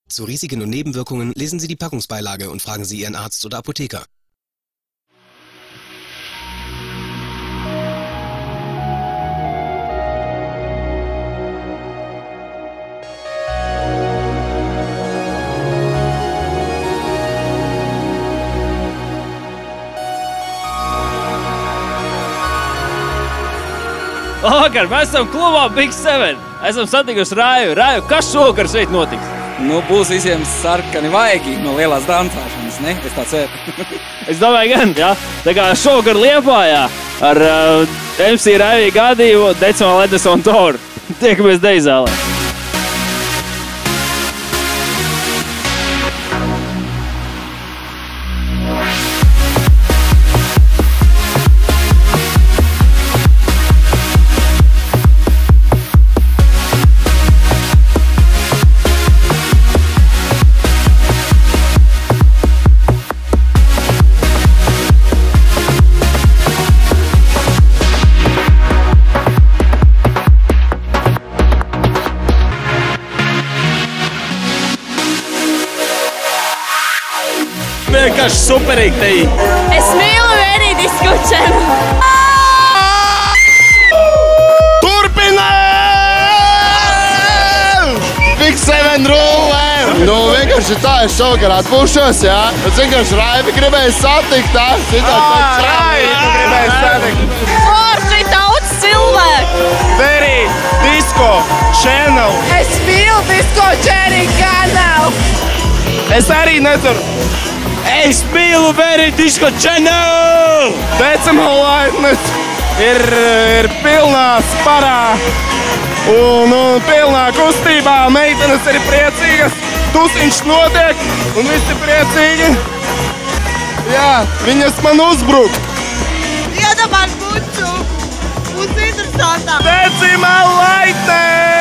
Zu Risiken und Nebenwirkungen lesen Sie die Packungsbeilage und fragen Sie Ihren Arzt oder Apotheker. Vakar, mēs esam klubā Big Seven. Esam satikuši Raju. Raju, kas šovakar šeit notiks? Nu, būs visiem sarkani vaigi no lielās dancāšanas, ne? Es tā ceru. Es domāju gan, jā. Tā kā šovakar Liepājā ar MC Raju Gadīvu, Decimālu Edisonu Toru. Tiekamies Deizālē. Vienkārši superīgi te ir. Es mīlu Very Disco Channel. Turpinām! Big Seven rullē! Nu, vienkārši tā es šovakar atpūšos, jā. Es vienkārši Raivi gribēju satikt, tā? Raivi, tu gribēji satikt. Forši daudz cilvēku. Very Disco Channel. Es mīlu Disco Channel. Es arī neturu. Es mīlu Very Disco Channel! Decimālu laipnes ir pilnā sparā un pilnā kustībā. Meitenes ir priecīgas, tusiņš notiek un visi priecīgi. Jā, viņas man uzbruk. Iedomās buču. Būs interesantā. Decimālu laipnes!